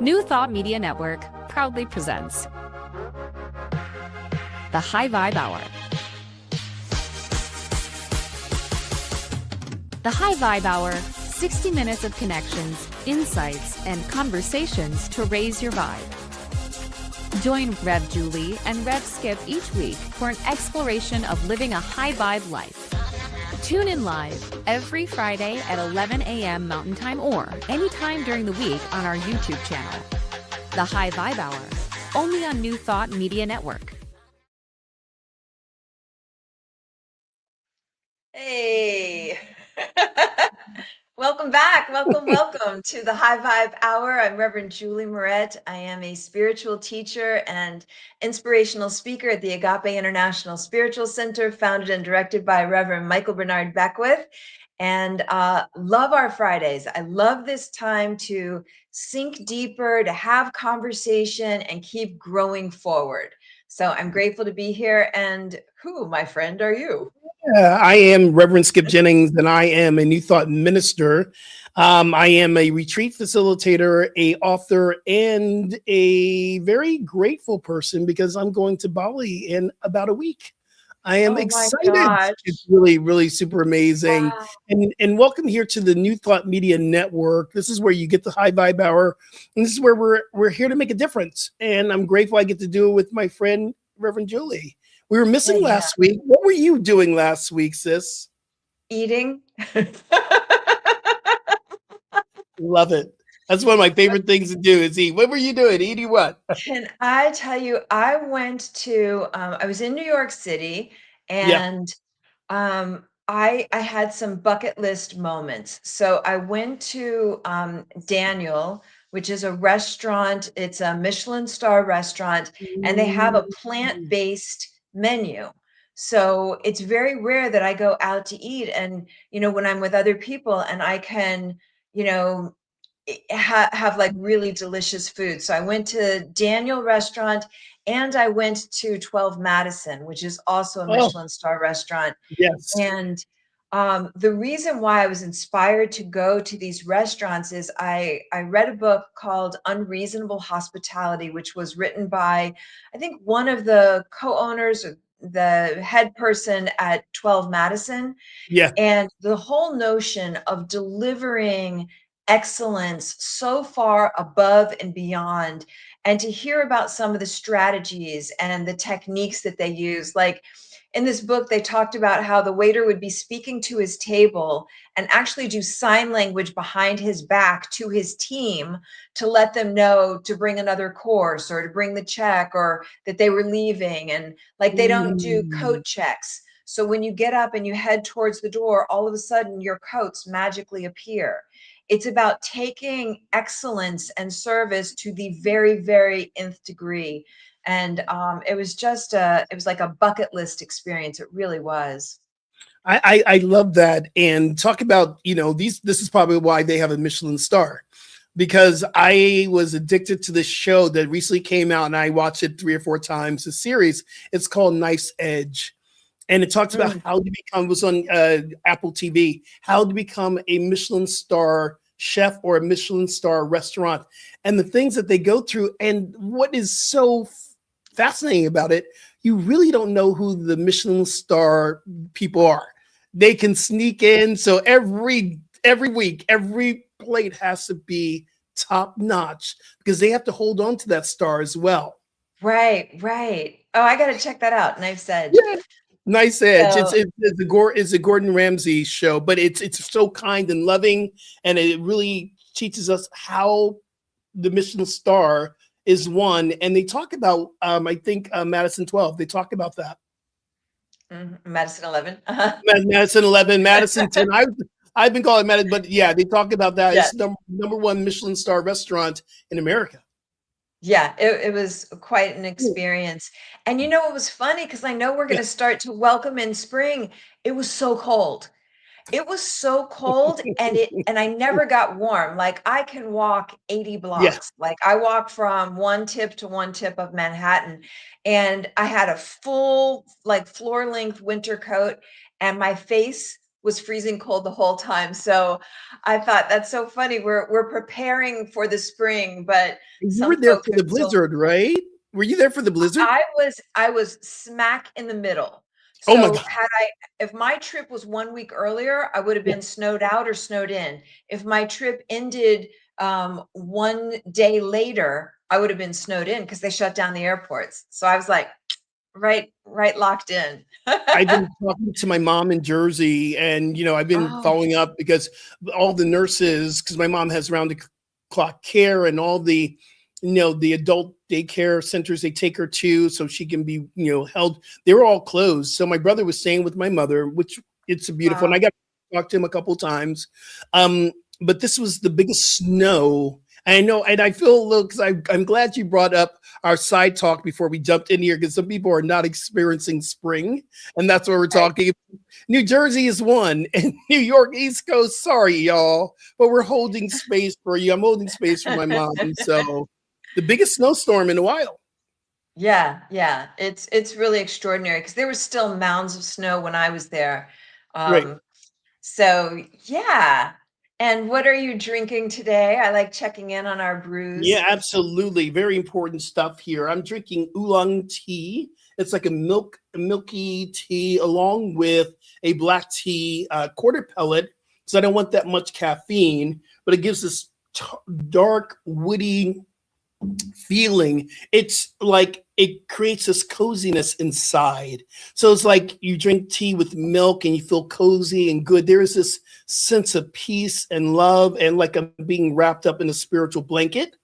New Thought Media Network proudly presents the High Vibe Hour. The High Vibe Hour, 60 minutes of connections, insights, and conversations to raise your vibe. Join Rev Julie and Rev Skip each week for an exploration of living a high vibe life. Tune in live every Friday at 11 a.m. Mountain Time or anytime during the week on our YouTube channel. The High Vibe Hour, only on New Thought Media Network. Hey, welcome back. Welcome to the High Vibe Hour. I'm Reverend Julie Moret. I am a spiritual teacher and inspirational speaker at the Agape International Spiritual Center, founded and directed by Reverend Michael Bernard Beckwith. And love our Fridays. I love this time to sink deeper, to have conversation, and keep growing forward. So I'm grateful to be here. And who, my friend, are you? I am Reverend Skip Jennings, and I am a New Thought minister. I am a retreat facilitator, a author, and a very grateful person because I'm going to Bali in about a week. I am excited. It's really, really super amazing. Wow. And welcome here to the New Thought Media Network. This is where you get the High Vibe Hour. And this is where we're here to make a difference. And I'm grateful I get to do it with my friend, Reverend Julie. We were missing last week. What were you doing last week, sis? Eating. Love it. That's one of my favorite things to do is eat. What were you doing? Eating what? Can I tell you, I went to, I was in New York City and I had some bucket list moments. So I went to Daniel, which is a restaurant. It's a Michelin star restaurant, and they have a plant-based menu. So it's very rare that I go out to eat. And, when I'm with other people and I can, have like really delicious food. So I went to Daniel restaurant and I went to 12 Madison, which is also a Michelin star restaurant. Yes. And the reason why I was inspired to go to these restaurants is I read a book called Unreasonable Hospitality, which was written by, I think, one of the co-owners, the head person at 12 Madison. Yeah. And the whole notion of delivering excellence so far above and beyond, and to hear about some of the strategies and the techniques that they use. Like in this book, they talked about how the waiter would be speaking to his table and actually do sign language behind his back to his team to let them know to bring another course or to bring the check or that they were leaving. And like they don't do coat checks. So when you get up and you head towards the door, all of a sudden your coats magically appear. It's about taking excellence and service to the very, very nth degree. And it was just it was like a bucket list experience. It really was. I love that. And talk about, this is probably why they have a Michelin star, because I was addicted to this show that recently came out and I watched it 3 or 4 times, a series. It's called Knife's Edge. And it talks about how to become, it was on Apple TV, how to become a Michelin star chef or a Michelin star restaurant and the things that they go through. And what is so fascinating about it, you really don't know who the Michelin star people are. They can sneak in. So every week, every plate has to be top notch because they have to hold on to that star as well. Right. Oh, I got to check that out. Knife's Edge. Yeah. Nice Edge. So, It's a Gordon Ramsay show, but it's so kind and loving, and it really teaches us how the Michelin star is won. And they talk about, I think Madison 12. They talk about that. Madison 11. Madison 11, Madison 10. I've been calling Madison, but yeah, they talk about that. Yes. It's number 1 Michelin star restaurant in America. Yeah, it was quite an experience. And it was funny because I know we're going to start to welcome in spring. It was so cold. It was so cold and I never got warm. Like I can walk 80 blocks. Like I walked from one tip to one tip of Manhattan and I had a full like floor length winter coat and my face was freezing cold the whole time. So I thought that's so funny. We're preparing for the spring, but You were some there folks for are the still. blizzard, right? Were you there for the blizzard? I was smack in the middle. Oh my So god. if my trip was 1 week earlier, I would have Yeah. been snowed out or snowed in. If my trip ended 1 day later, I would have been snowed in because they shut down the airports. So I was like, right locked in. I've been talking to my mom in Jersey, and I've been Oh, following up because all the nurses, because my mom has round the clock care, and all the adult daycare centers they take her to so she can be held. They were all closed. So my brother was staying with my mother, which it's a beautiful, and wow. I got to talk to him a couple of times. But this was the biggest snow. I know, and I feel a little because I'm glad you brought up our side talk before we jumped in here, because some people are not experiencing spring, and that's what we're Right. talking. New Jersey is one, and New York East Coast. Sorry, y'all, but we're holding space for you. I'm holding space for my mom. So the biggest snowstorm in a while. Yeah, yeah. It's really extraordinary because there were still mounds of snow when I was there. Right. Um, So, yeah. And what are you drinking today? I like checking in on our brews. Yeah, absolutely. Very important stuff here. I'm drinking oolong tea. It's like a milky tea along with a black tea quarter pellet. So I don't want that much caffeine, but it gives this dark, woody feeling. It's like it creates this coziness inside. So it's like you drink tea with milk and you feel cozy and good. There is this sense of peace and love, and like I'm being wrapped up in a spiritual blanket.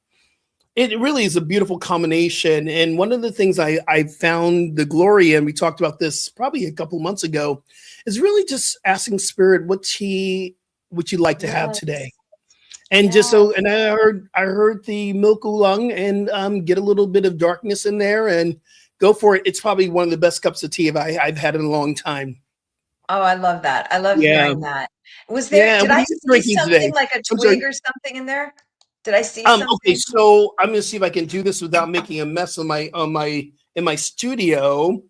It really is a beautiful combination. And one of the things I found the glory in, we talked about this probably a couple months ago, is really just asking spirit, what tea would you like to have today? Yes. And just Yeah. so, and I heard the milk oolong, and get a little bit of darkness in there and go for it. It's probably one of the best cups of tea I've had in a long time. Oh, I love that. I love Yeah. hearing that. Yeah. Did What are I you see drinking today? something like a I'm sorry. twig or something in there? Did I see Okay, something? so I'm gonna see if I can do this without making a mess on my in my studio.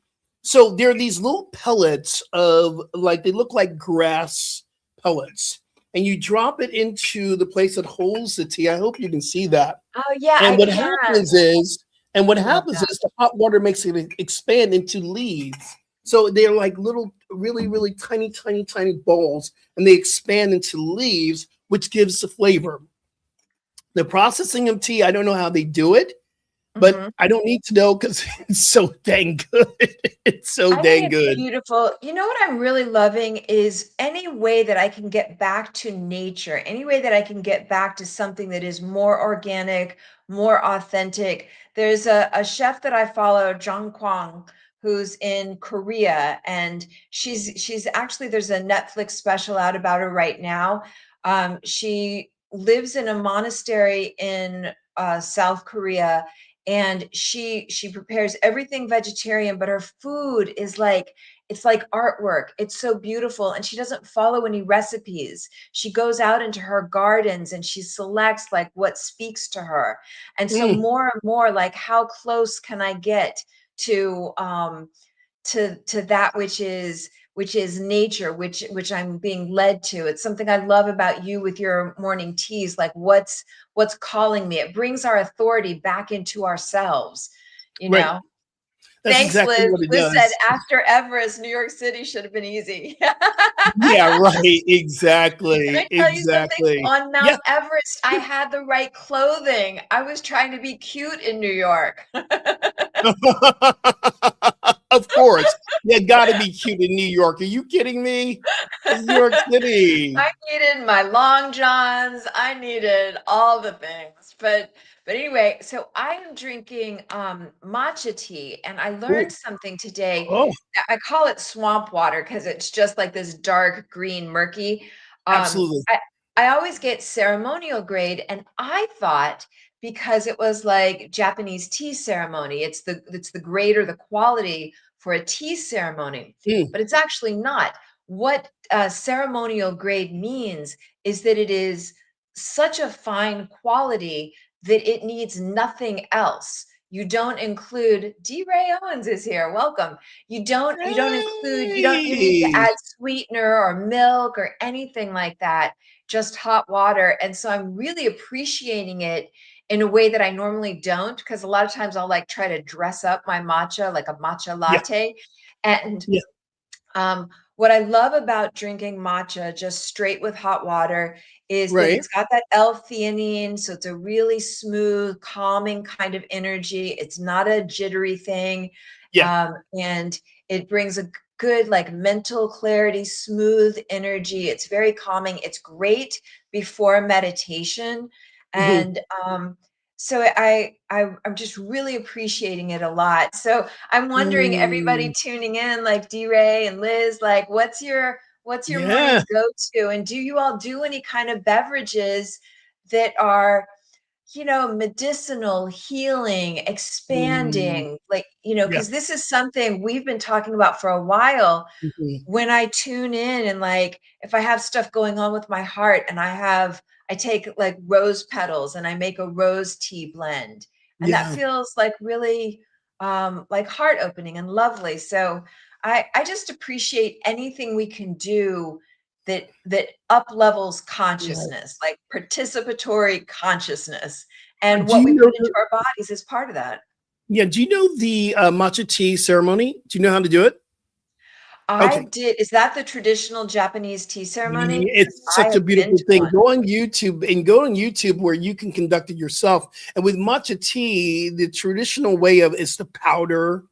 So there are these little pellets of, like, they look like grass pellets, and you drop it into the place that holds the tea. I hope you can see that. Oh, yeah, And I what can. happens is, and what I love happens that. is the hot water makes it expand into leaves. So they're like little, really, really tiny, tiny, tiny balls, and they expand into leaves, which gives the flavor. The processing of tea, I don't know how they do it, but Mhm. I don't need to know because it's so dang good. It's so I think dang it's good. beautiful. You know what I'm really loving is any way that I can get back to nature, any way that I can get back to something that is more organic, more authentic. There's a chef that I follow, Jong Kwang, who's in Korea, and she's actually there's a Netflix special out about her right now. She lives in a monastery in South Korea, and she prepares everything vegetarian, but her food is like it's like artwork. It's so beautiful, and she doesn't follow any recipes. She goes out into her gardens and she selects like what speaks to her. And so Mm, more and more, like, how close can I get to to that which is nature, which I'm being led to. It's something I love about you with your morning teas, like what's calling me. It brings our authority back into ourselves, you right. know. That's Thanks, exactly Liz. what it Liz said does. after Everest, New York City should have been easy. Yeah, right. Can I Exactly. tell you something? Exactly. On Yeah. Mount Everest, I had the right clothing. I was trying to be cute in New York. Of course. You gotta be cute in New York. Are you kidding me? It's New York City. I needed my long johns. I needed all the things. But anyway, so I am drinking matcha tea, and I Ooh. learned something today. Oh, I call it swamp water because it's just like this dark green murky. Um absolutely. I I always get ceremonial grade, and I thought because it was like Japanese tea ceremony, it's the grade or the quality for a tea ceremony, Mm, but it's actually not. What ceremonial grade means is that it is such a fine quality that it needs nothing else. you don't include, D. Ray Owens is here. Welcome. You don't include, you don't even need to Hey. add sweetener or milk or anything like that, just hot water. And so I'm really appreciating it in a way that I normally don't, because a lot of times I'll like try to dress up my matcha, like a matcha Yeah. latte. And Yeah. what I love about drinking matcha just straight with hot water is that Right. it's got that L-theanine, so it's a really smooth, calming kind of energy. It's not a jittery thing, Yeah. and it brings a good like mental clarity, smooth energy. It's very calming. It's great before meditation, Mhm. and so I'm just really appreciating it a lot. So I'm wondering, everybody Mm. tuning in, like D. Ray and Liz, like what's your Yeah. morning go-to? And do you all do any kind of beverages that are, medicinal, healing, Mm. expanding, like, Yeah. because this is something we've been talking about for a while. Mhm. When I tune in and like if I have stuff going on with my heart and I take like rose petals and I make a rose tea blend, and that Yeah. feels like really like heart opening and lovely. So I just appreciate anything we can do that up levels Yeah. consciousness, like participatory consciousness, and Do what you we know put into our bodies is part of that. Yeah, do you know the matcha tea ceremony? Do you know how to do it? I Okay. did. Is that the traditional Japanese tea ceremony? Because It's I such a have been beautiful to thing. one. Go on YouTube where you can conduct it yourself. And with matcha tea, the traditional way of is the powder,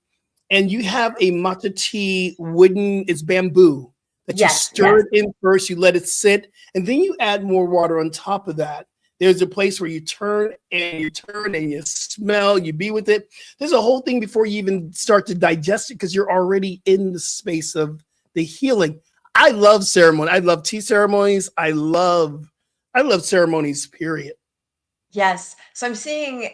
and you have a matcha tea wooden, it's bamboo that you Yes, stir yes. it in first, you let it sit, and then you add more water on top of that. There's a place where you turn and you smell, you be with it. There's a whole thing before you even start to digest it because you're already in the space of the healing. I love ceremony. I love tea ceremonies. I love ceremonies, period. Yes. So I'm seeing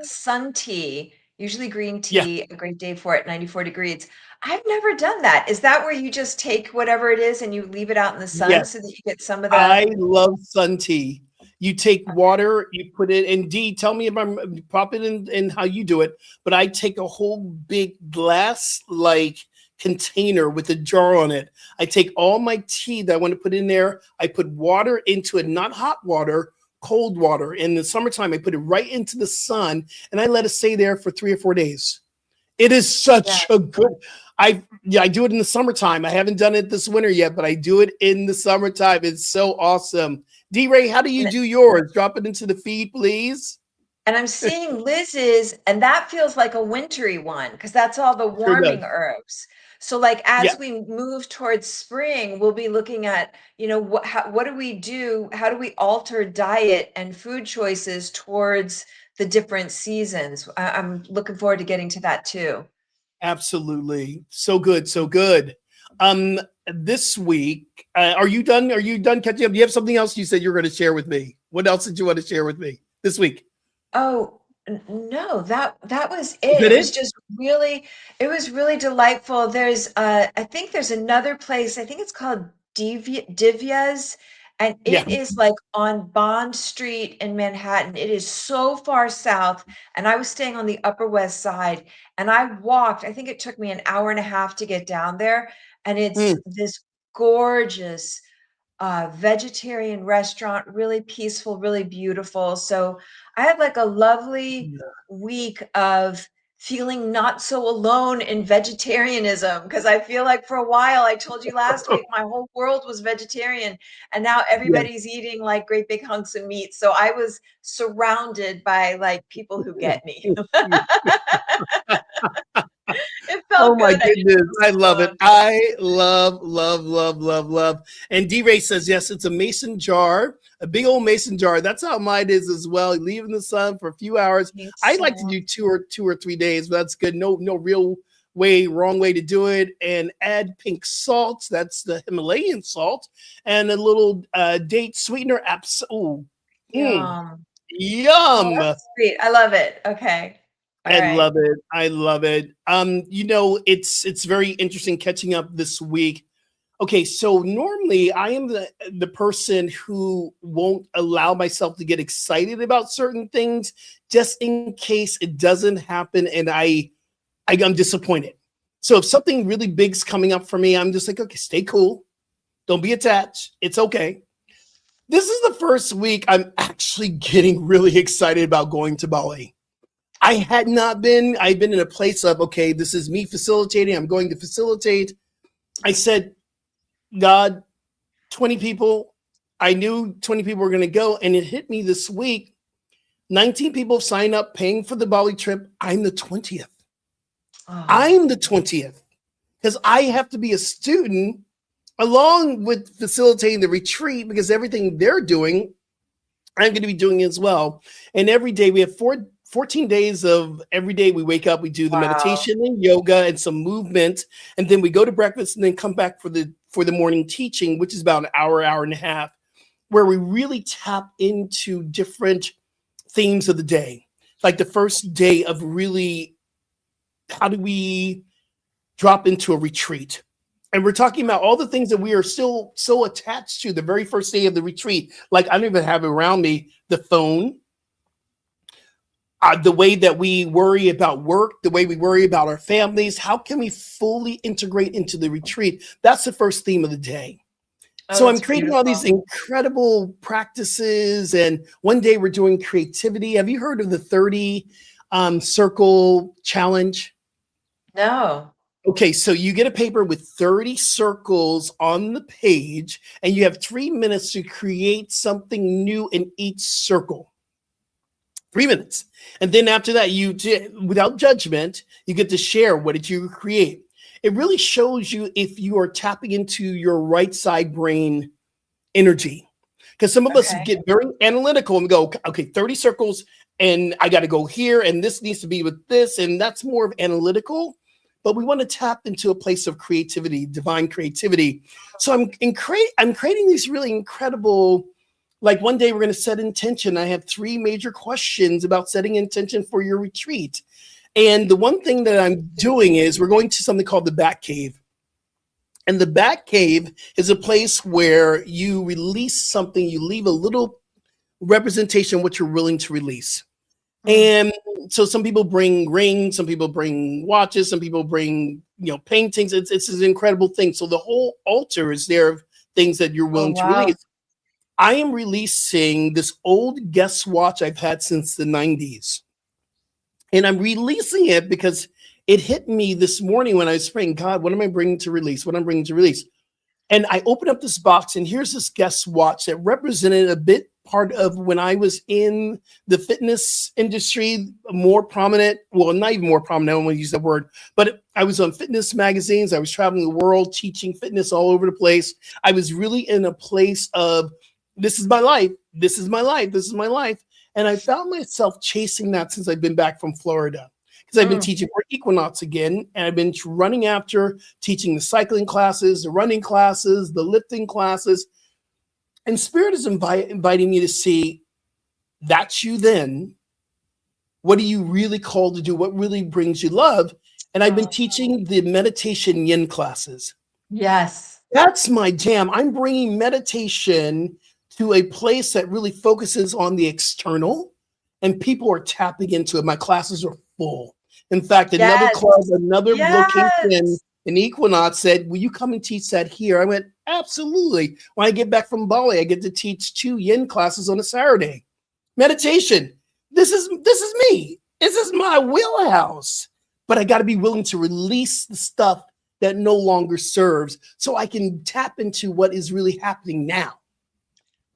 sun tea, usually green Yeah. tea, a great day for it, 94 degrees. I've never done that. Is that where you just take whatever it is and you leave it out in the sun Yes. so that you get some of the I love sun tea. You take water, you put it in. D, tell me if I'm pop it in how you do it. But I take a whole big glass like container with a jar on it. I take all my tea that I want to put in there. I put water into it, not hot water, cold water. In the summertime, I put it right into the sun and I let it stay there for 3 or 4 days. It is yeah. such a good. I do it in the summertime. I haven't done it this winter yet, but I do it in the summertime. It's so awesome. D Ray, how do you And do yours? Drop it into the feed, please. and I'm seeing Liz's, and that feels like a wintry one because that's all the Sure warming does. herbs. So, like Yeah, as we move towards spring, we'll be looking at, what do we do? How do we alter diet and food choices towards the different seasons? I'm looking forward to getting to that too. absolutely. So good, so good. Um, this week, are you done? Are you done catching up? Do you have something else you said you were going to share with me? What else did you want to share with me this week? Oh, no, that was Is it. that It was it? just really it was really delightful. There's I think there's another place. I think it's called Divya's, and Yeah. it is like on Bond Street in Manhattan. It is so far south, and I was staying on the Upper West Side, and I walked. I think it took me an hour and a half to get down there, and it's Mm. this gorgeous vegetarian restaurant, really peaceful, really beautiful. So I had like a lovely week of feeling not so alone in vegetarianism because I feel like for a while, I told you last week, my whole world was vegetarian, and now Yeah. everybody's eating like great big hunks of meat. So I was surrounded by like people who get me. It Oh felt my good. I didn't goodness. feel I so love it. alone. I love, love, love, love, love. And D Ray says, yes, it's a mason jar, a big old mason jar. That's how mine is as well. You leave in the sun for a few hours. I like to So do 2 or 3 days, but that's good. No real wrong way to do it. And add pink salt. That's the Himalayan salt. And a little date sweetener. Oh, mm, yum. Oh, yum. that's sweet. I love it. Okay. All I right. love it. I love it. It's very interesting catching up this week. Okay, so normally I am the person who won't allow myself to get excited about certain things just in case it doesn't happen and I'm disappointed. So if something really big's coming up for me, I'm just like, okay, stay cool. Don't be attached. It's okay. This is the first week I'm actually getting really excited about going to Bali. I had not been. I've been in a place of, okay, this is me facilitating. I'm going to facilitate. I said, God, 20 people. I knew 20 people were going to go. And it hit me this week. 19 people signed up paying for the Bali trip. I'm the 20th. Oh, I'm the 20th because I have to be a student along with facilitating the retreat because everything they're doing, I'm going to be doing as well. And every day we have 14 days of every day we wake up, we do the wow. meditation and yoga and some movement. And then we go to breakfast and then come back for the morning teaching, which is about an hour and a half, where we really tap into different themes of the day. Like the first day of really, how do we drop into a retreat? And we're talking about all the things that we are still so attached to the very first day of the retreat. Like I don't even have around me the phone, the way that we worry about work, the way we worry about our families. How can we fully integrate into the retreat? That's the first theme of the day. Oh, So I'm that's creating all these beautiful. incredible practices. And one day we're doing creativity. Have you heard of the 30 circle challenge? No. Okay, so you get a paper with 30 circles on the page, and you have 3 minutes to create something new in each circle. 3 minutes. And then after that, without judgment, you get to share what did you create. It really shows you if you are tapping into your right side brain energy. Because some of us Okay. get very analytical and we go, okay, 30 circles, and I got to go here, and this needs to be with this, and that's more of analytical. But we want to tap into a place of creativity, divine creativity. So I'm creating these really incredible. Like one day we're going to set intention. I have 3 major questions about setting intention for your retreat. And the one thing that I'm doing is we're going to something called the Bat Cave. And the Bat Cave is a place where you release something, you leave a little representation of what you're willing to release. Mm. And so some people bring rings, some people bring watches, some people bring, paintings. It's an incredible thing. So the whole altar is there of things that you're Oh, willing to wow. release. I am releasing this old guest watch I've had since the 90s. And I'm releasing it because it hit me this morning when I was praying, God, what am I bringing to release? What I'm bringing to release? And I opened up this box, and here's this guest watch that represented a bit part of when I was in the fitness industry, more prominent. Well, not even more prominent. I don't want to use that word, but I was on fitness magazines. I was traveling the world, teaching fitness all over the place. I was really in a place of, this is my life. This is my life. This is my life. And I found myself chasing that since I've been back from Florida. Because I've been Mm. teaching for Equinox again, and I've been running after teaching the cycling classes, the running classes, the lifting classes. And Spirit is inviting me to see, that's you then. What are you really called to do? What really brings you love? And I've been Oh, teaching the meditation yin classes. yes. That's my jam. I'm bringing meditation to a place that really focuses on the external, and people are tapping into it. My classes are full. In fact, another Yes. club, another location Yes. in Equinox said, will you come and teach that here? I went, absolutely. When I get back from Bali, I get to teach 2 yin classes on a Saturday. Meditation. This is me. This is my wheelhouse. But I got to be willing to release the stuff that no longer serves so I can tap into what is really happening now.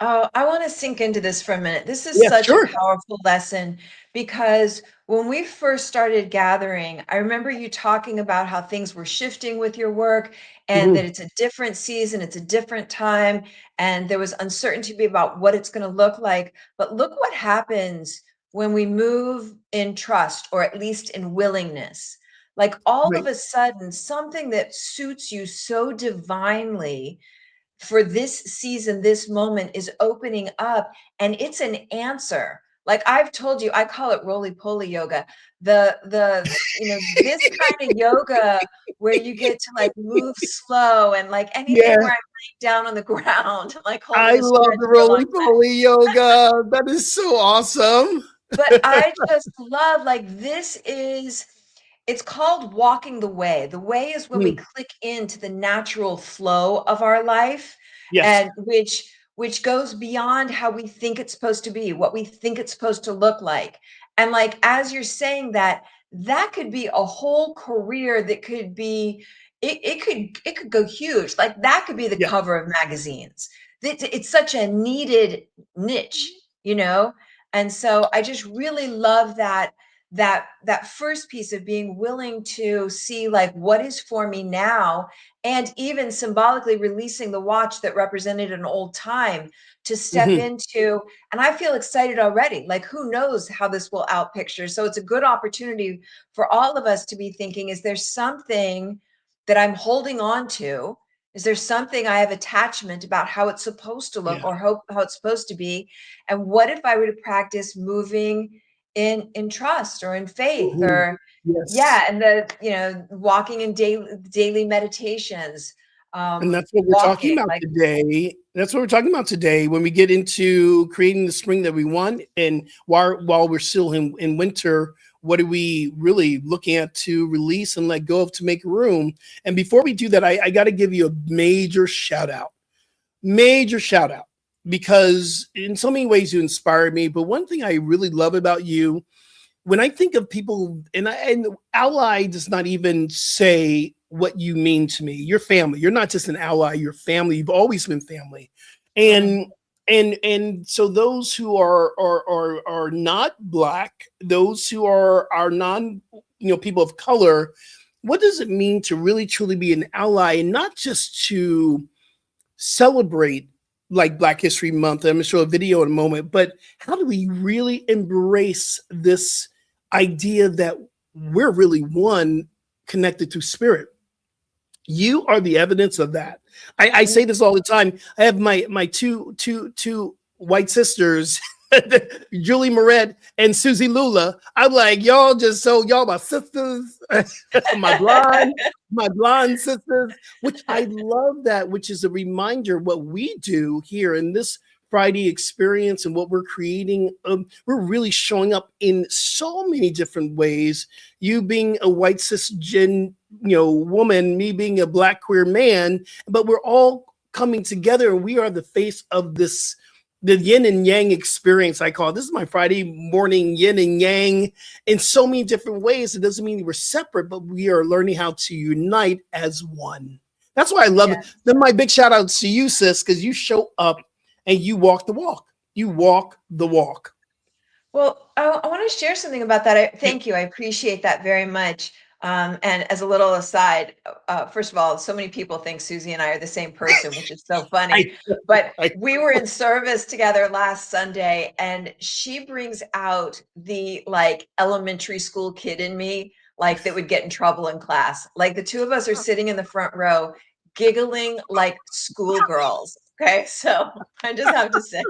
Oh, I want to sink into this for a minute. This is Yeah, such a sure. powerful lesson because when we first started gathering, I remember you talking about how things were shifting with your work and that Mhm. it's a different season, it's a different time, and there was uncertainty about what it's going to look like. But look what happens when we move in trust, or at least in willingness. Like all of Right. a sudden, something that suits you so divinely for this season, this moment is opening up, and it's an answer. Like I've told you, I call it roly-poly yoga. This kind of yoga where you get to like move slow and like anything Yeah. where I'm laying down on the ground, like I holding a love stretch the for a long roly time. poly yoga. That is so awesome. But I just love, like, it's called walking the way. The way is when we Mm, click into the natural flow of our life, yes. and which goes beyond how we think it's supposed to be, what we think it's supposed to look like. And like as you're saying that, that could be a whole career that could be it could go huge. Like that could be the Yeah. cover of magazines. It's such a needed niche, you know? And so I just really love that first piece of being willing to see like what is for me now, and even symbolically releasing the watch that represented an old time to step Mhm. into. And I feel excited already. Like who knows how this will outpicture. So it's a good opportunity for all of us to be thinking, is there something that I'm holding on to? Is there something I have attachment about how it's supposed to look Yeah. or how it's supposed to be? And what if I were to practice moving in trust or in faith, Mhm. or Yes. yeah, and walking in daily meditations, And that's what we're talking walking about like today. That's what we're talking about today when we get into creating the spring that we want. And while we're still in winter, what are we really looking at to release and let go of to make room? And before we do that, I got to give you a major shout out, because in so many ways you inspired me. But one thing I really love about you, when I think of people, and ally does not even say what you mean to me. You're family. You're not just an ally. You're family. You've always been family, mm, and so those who are not black, those who are non, people of color. What does it mean to really truly be an ally, and not just to celebrate like Black History Month? I'm gonna show a video in a moment, but how do we really embrace this idea that we're really one, connected to spirit? You are the evidence of that. I mm. say this all the time. I have my two white sisters, Julie Moret and Susie Lula. I'm like, y'all my sisters, my blonde, my blonde sisters, which I love that, which is a reminder what we do here in this Friday experience and what we're creating. We're really showing up in so many different ways. You being a white cisgen woman, me being a black queer man, but we're all coming together, and we are the face of this, the yin and yang experience. I call it, this is my Friday morning yin and yang in so many different ways. It doesn't mean we're separate, but we are learning how to unite as one. That's why I love it. Yeah. Then my big shout out to you, sis, because you show up and you walk the walk. You walk the walk. Well, I want to share something about that. Thank you. I appreciate that very much. And as a little aside, first of all, so many people think Susie and I are the same person, which is so I, funny. But I, we were in service together last Sunday, and she brings out the like elementary school kid in me, like that would get in trouble in class. Like the two of us are sitting in the front row, giggling like schoolgirls. Okay, so I just have to say,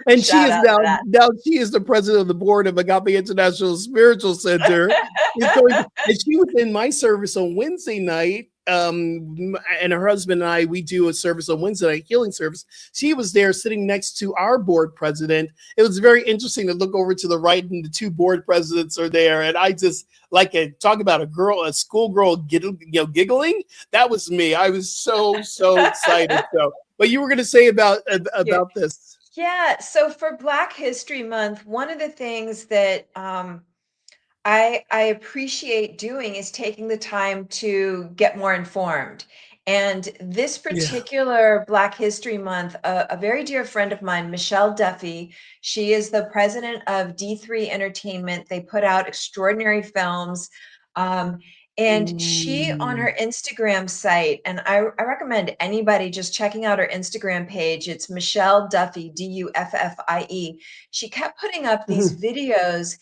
and she shout is out to now she is the president of the board of Agape International Spiritual Center. And she was in my service on Wednesday night. And her husband and I, we do a service on Wednesday night, healing service. She was there sitting next to our board president. It was very interesting to look over to the right, and the two board presidents are there. And I just talk about a schoolgirl giggling. That was me. I was so excited. that. So, but you were going to say about Yeah. this. Yeah. So for Black History Month, one of the things that I appreciate doing is taking the time to get more informed. And this Yeah. particular Black History Month, a very dear friend of mine, Michelle Duffy, she is the president of D3 Entertainment. They put out extraordinary films. Um, and she on Mm. her Instagram site, and I recommend anybody just checking out her Instagram page. It's Michelle Duffy, Duffie. She kept putting up these Mhm. videos,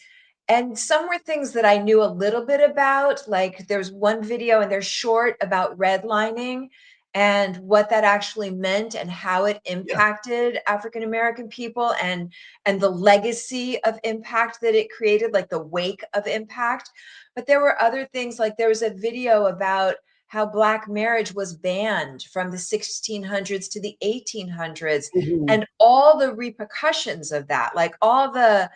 and some were things that I knew a little bit about. Like there's one video and they're short about redlining. and what that actually meant and how it impacted African American people, and the legacy of impact that it created, like the wake of impact. But there were other things, like there was a video about how Black marriage was banned from the 1600s to the 1800s, Mhm. and all the repercussions of that, like all the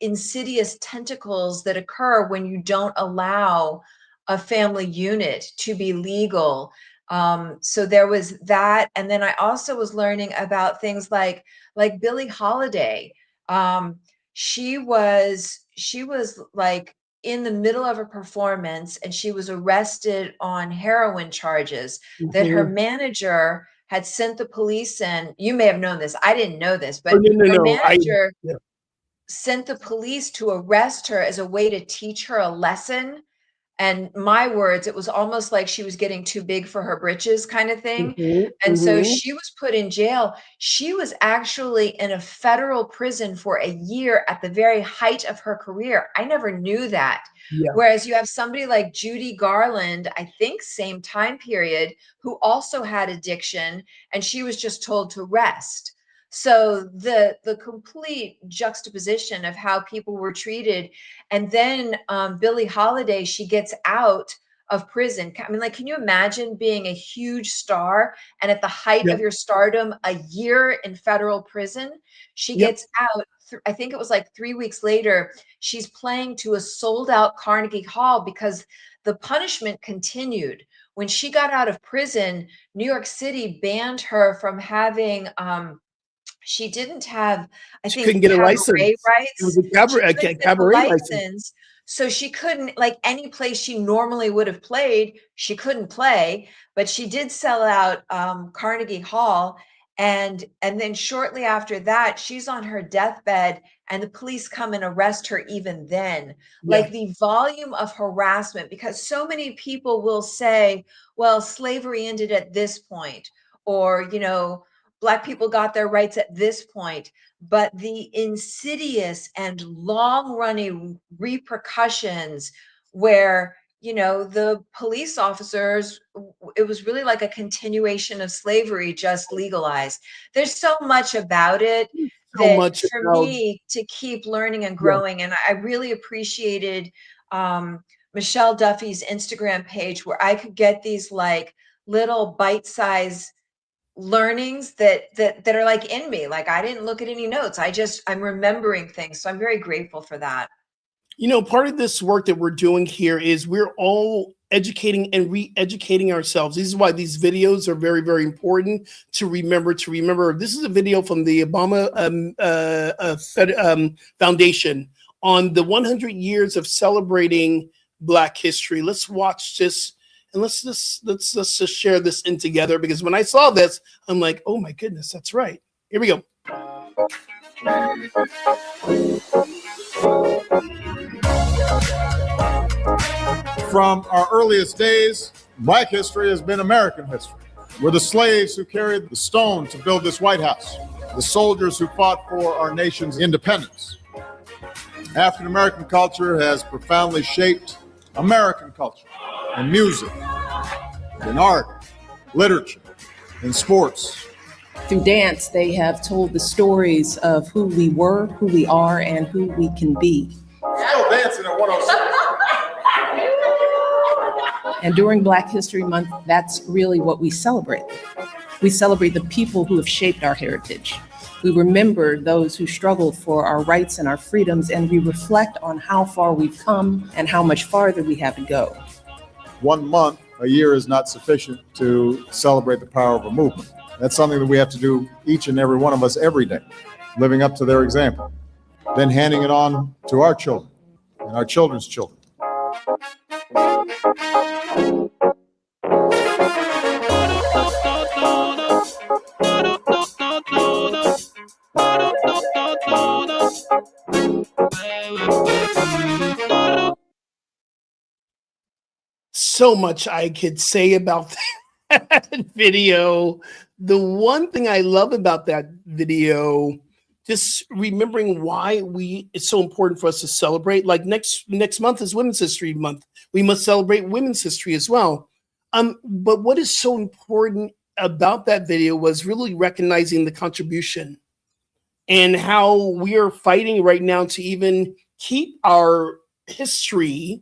insidious tentacles that occur when you don't allow a family unit to be legal. So there was that, and then I also was learning about things like Billie Holiday. She was like in the middle of a performance, and she was arrested on heroin charges that her Mhm. manager had sent the police in. You may have known this. I didn't know this, Oh, but no, no, her no. manager Yeah. sent the police to arrest her as a way to teach her a lesson. And my words, it was almost like she was getting too big for her britches kind of thing. Mhm. And so Mhm. she was put in jail. She was actually in a federal prison for a year at the very height of her career. I never knew that. Yeah. Whereas you have somebody like Judy Garland, I think same time period, who also had addiction, and she was just told to rest. So the complete juxtaposition of how people were treated. And then Billie Holiday, she gets out of prison. I mean, like, can you imagine being a huge star and at the height of Yep. your stardom, a year in federal prison? She Yep. gets out. I think it was like 3 weeks later. She's playing to a sold out Carnegie Hall because the punishment continued. When she got out of prison, New York City banned her from having she didn't have, I She think, couldn't get a cabaret license. It was rights. a She couldn't get the cabaret license. license, so she couldn't, like, any place she normally would have played, she couldn't play, but she did sell out, Carnegie Hall, and then shortly after that, she's on her deathbed, and the police come and arrest her even then. Yeah. Like, the volume of harassment, because so many people will say, "Well, slavery ended at this point," or, Black people got their rights at this point, but the insidious and long running repercussions where, the police officers, it was really like a continuation of slavery, just legalized. There's so much about it So that much for about, me to keep learning and yeah. growing. And I really appreciated Michelle Duffy's Instagram page, where I could get these like little bite-sized learnings that are like in me. Like, I didn't look at any notes. I'm remembering things. So I'm very grateful for that. Part of this work that we're doing here is we're all educating and re-educating ourselves. This is why these videos are very, very important to remember. This is a video from the Obama Foundation on the 100 years of celebrating Black history. Let's watch this, and let's just share this in together, because when I saw this, I'm like, oh my goodness, that's right. Here we go. From our earliest days, Black history has been American history. We're the slaves who carried the stone to build this White House, the soldiers who fought for our nation's independence. African American culture has profoundly shaped American culture in music, in art, literature, in sports. Through dance, they have told the stories of who we were, who we are, and who we can be. Still dancing at 106. And during Black History Month, that's really what we celebrate. We celebrate the people who have shaped our heritage. We remember those who struggled for our rights and our freedoms, and we reflect on how far we've come and how much farther we have to go. 1 month, a year is not sufficient to celebrate the power of a movement. That's something that we have to do, each and every one of us, every day, living up to their example, then handing it on to our children and our children's children. So much I could say about that video. The one thing I love about that video, just remembering why it's so important for us to celebrate. Like next month is Women's History Month. We must celebrate women's history as well. But what is so important about that video was really recognizing the contribution and how we are fighting right now to even keep our history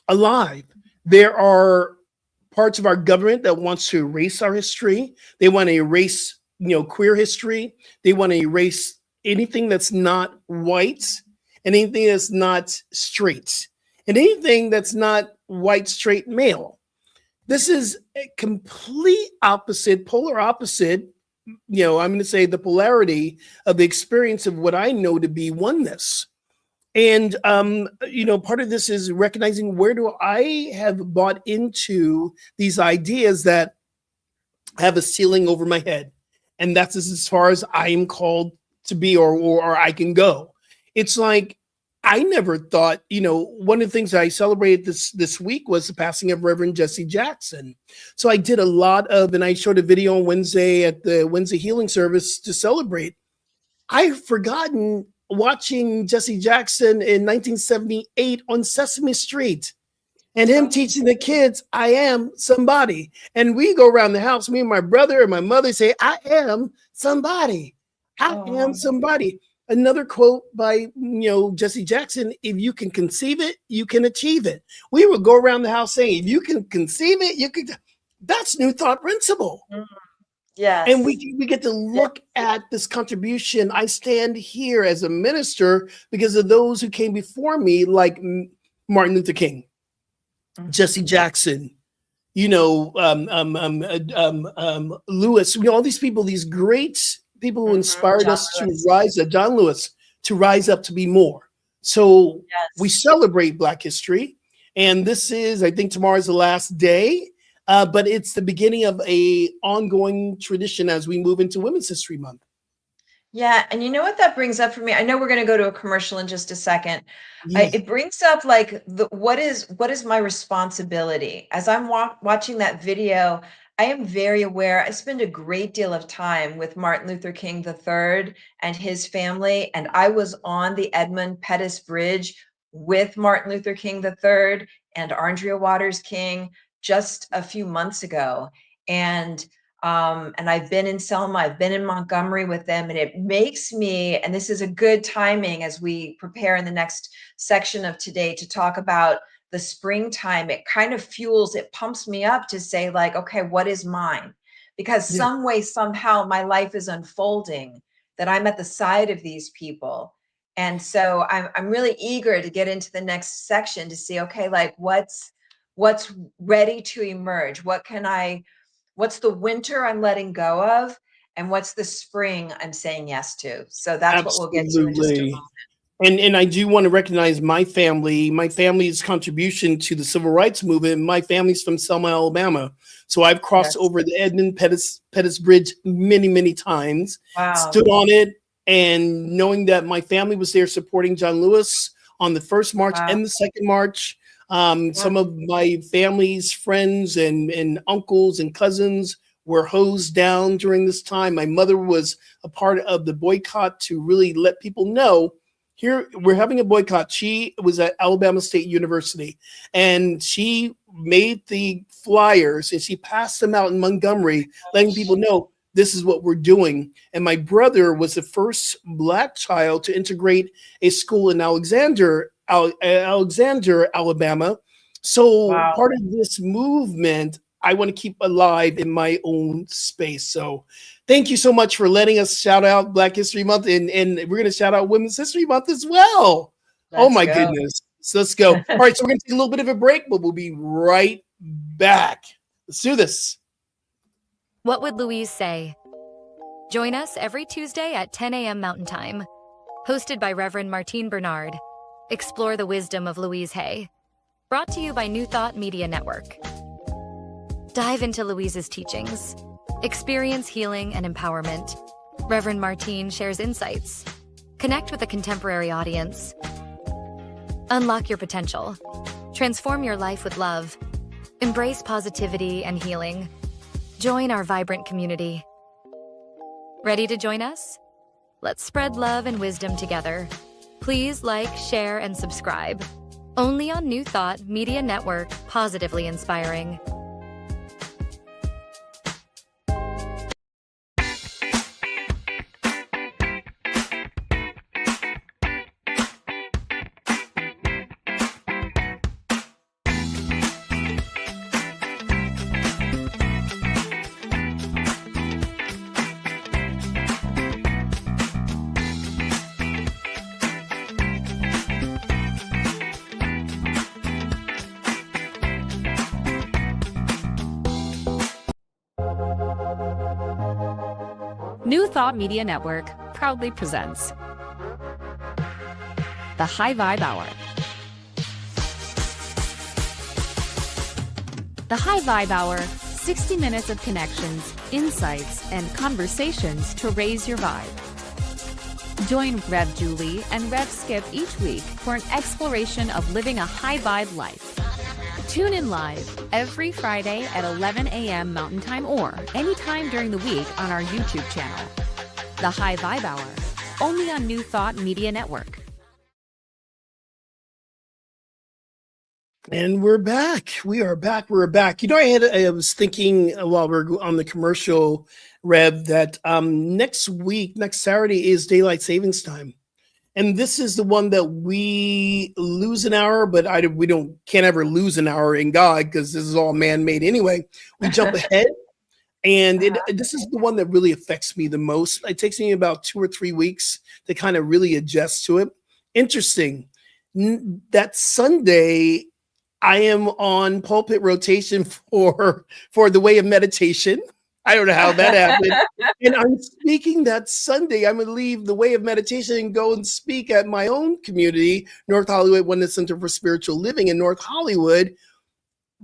alive. There are parts of our government that wants to erase our history. They want to erase, queer history. They want to erase anything that's not white and anything that's not straight and anything that's not white, straight, male. This is a complete opposite, polar opposite. I'm going to say the polarity of the experience of what I know to be oneness. And, part of this is recognizing where do I have bought into these ideas that have a ceiling over my head. And that's as far as I am called to be or I can go. It's like, I never thought, one of the things that I celebrated this week was the passing of Reverend Jesse Jackson. So I did a lot of, and I showed a video on Wednesday at the Wednesday healing service to celebrate. I've forgotten watching Jesse Jackson in 1978 on Sesame Street and him teaching the kids, I am somebody. And we go around the house, me and my brother and my mother say, I am somebody. I am somebody. Another quote by, Jesse Jackson, if you can conceive it, you can achieve it. We would go around the house saying, if you can conceive it, you can. That's New Thought Principle. Yes. And we get to look at this contribution. I stand here as a minister because of those who came before me, like Martin Luther King, Jesse Jackson, Lewis, all these people, these great people who inspired us to rise up, John Lewis, to rise up to be more. So we celebrate Black history. And this is, I think tomorrow is the last day. But it's the beginning of a ongoing tradition as we move into Women's History Month. Yeah, and you know what that brings up for me? I know we're going to go to a commercial in just a second. It brings up like what is my responsibility as I'm watching that video. I am very aware. I spend a great deal of time with Martin Luther King III and his family, and I was on the Edmund Pettus Bridge with Martin Luther King III and Andrea Waters King just a few months ago. And I've been in Selma, I've been in Montgomery with them, and it makes me, and this is a good timing as we prepare in the next section of today to talk about the springtime, it kind of fuels, it pumps me up to say like, okay, what is mine? Because some way, somehow my life is unfolding, that I'm at the side of these people. And so I'm really eager to get into the next section to see, okay, like what's ready to emerge? What's the winter I'm letting go of? And what's the spring I'm saying yes to? So that's what we'll get to in just a moment. And I do want to recognize my family's contribution to the civil rights movement. My family's from Selma, Alabama. So I've crossed over the Edmund Pettus Bridge many, many times, stood on it, and knowing that my family was there supporting John Lewis on the first march and the second march. Some of my family's friends and uncles and cousins were hosed down during this time. My mother was a part of the boycott to really let people know, here we're having a boycott. She was at Alabama State University and she made the flyers and she passed them out in Montgomery, letting people know this is what we're doing. And my brother was the first Black child to integrate a school in Alexander, Alabama. So part of this movement, I want to keep alive in my own space. So thank you so much for letting us shout out Black History Month. And we're going to shout out Women's History Month as well. Oh my goodness. So let's go. All right. So we're going to take a little bit of a break, but we'll be right back. Let's do this. What would Louise say? Join us every Tuesday at 10 a.m. Mountain Time. Hosted by Reverend Martine Bernard. Explore the wisdom of Louise Hay. Brought to you by New Thought Media Network. Dive into Louise's teachings. Experience healing and empowerment. Reverend Martine shares insights. Connect with a contemporary audience. Unlock your potential. Transform your life with love. Embrace positivity and healing. Join our vibrant community. Ready to join us? Let's spread love and wisdom together. Please like, share, and subscribe. Only on New Thought Media Network, positively inspiring. New Thought Media Network proudly presents the High Vibe Hour. The High Vibe Hour, 60 minutes of connections, insights, and conversations to raise your vibe. Join Rev Julie and Rev Skip each week for an exploration of living a high vibe life. Tune in live every Friday at 11 a.m. Mountain Time or anytime during the week on our YouTube channel. The High Vibe Hour, only on New Thought Media Network. And we're back. We are back. We're back. You know, I was thinking while we're on the commercial, Rev, that next Saturday is daylight savings time, and this is the one that we lose an hour, but we can't ever lose an hour in God because this is all man-made anyway. We jump ahead, and this is the one that really affects me the most. It takes me about 2 or 3 weeks to kind of really adjust to it. Interesting. That Sunday, I am on pulpit rotation for the Way of Meditation. I don't know how that happened. And I'm speaking that Sunday. I'm going to leave the Way of Meditation and go and speak at my own community, North Hollywood Oneness Center for Spiritual Living in North Hollywood.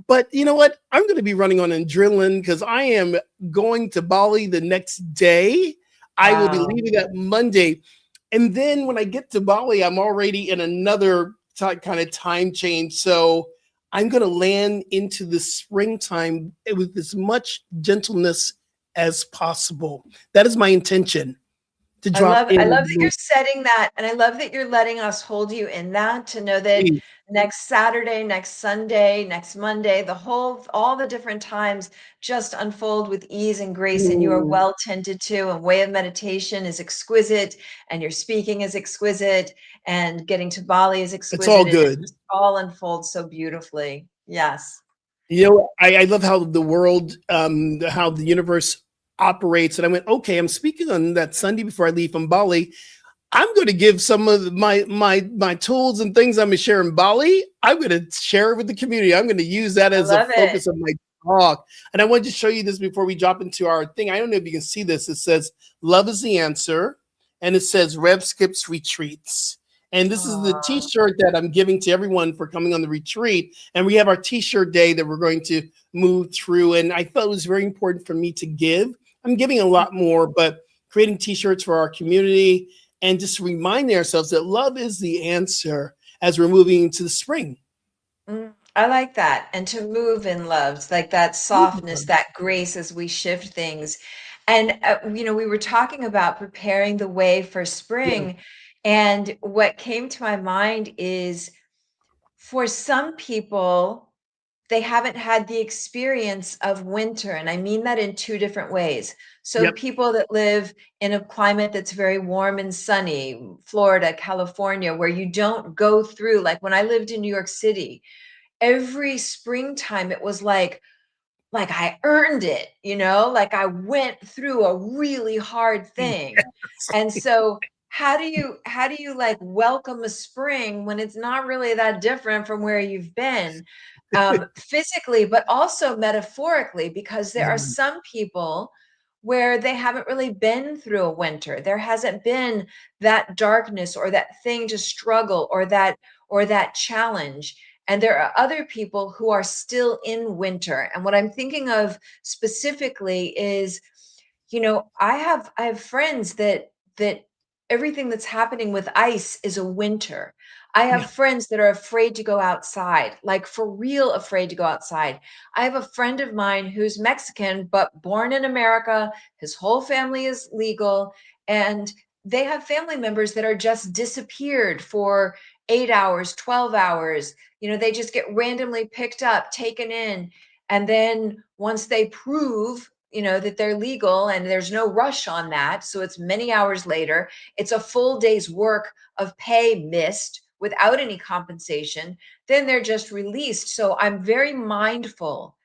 But you know what? I'm going to be running on adrenaline because I am going to Bali the next day. I will be leaving that Monday. And then when I get to Bali, I'm already in another kind of time change. So I'm going to land into the springtime with as much gentleness as possible. That is my intention. To drop I love that you're setting that, and I love that you're letting us hold you in that, to know that next Saturday, next Sunday, next Monday, all the different times just unfold with ease and grace, and you are well tended to, and Way of Meditation is exquisite, and your speaking is exquisite, and getting to Bali is exquisite. It's all good. It all unfolds so beautifully. Yes. You know, I love how the world, how the universe operates. And I went, okay, I'm speaking on that Sunday before I leave from Bali. I'm going to give some of my tools and things I'm going to share in Bali. I'm going to share it with the community. I'm going to use that as a focus of my talk. And I wanted to show you this before we drop into our thing. I don't know if you can see this. It says, "Love is the answer." And it says, "Rev Skips Retreats." And this is the t-shirt that I'm giving to everyone for coming on the retreat. And we have our t-shirt day that we're going to move through. And I felt it was very important for me to give. I'm giving a lot more, but creating t-shirts for our community and just reminding ourselves that love is the answer as we're moving into the spring. I like that. And to move in love, it's like that softness, that grace as we shift things. And, we were talking about preparing the way for spring. And what came to my mind is, for some people, they haven't had the experience of winter. And I mean that in two different ways. So people that live in a climate that's very warm and sunny, Florida, California, where you don't go through, like when I lived in New York City, every springtime, it was like I earned it, like I went through a really hard thing. And so how do you like welcome a spring when it's not really that different from where you've been? Physically, but also metaphorically, because there are some people where they haven't really been through a winter. There hasn't been that darkness or that thing to struggle or that challenge. And there are other people who are still in winter. And what I'm thinking of specifically is, I have friends that everything that's happening with ice is a winter. I have friends that are afraid to go outside, like for real afraid to go outside. I have a friend of mine who's Mexican, but born in America. His whole family is legal. And they have family members that are just disappeared for 8 hours, 12 hours. They just get randomly picked up, taken in. And then once they prove that they're legal, and there's no rush on that. So it's many hours later. It's a full day's work of pay missed without any compensation. Then they're just released. So I'm very mindful.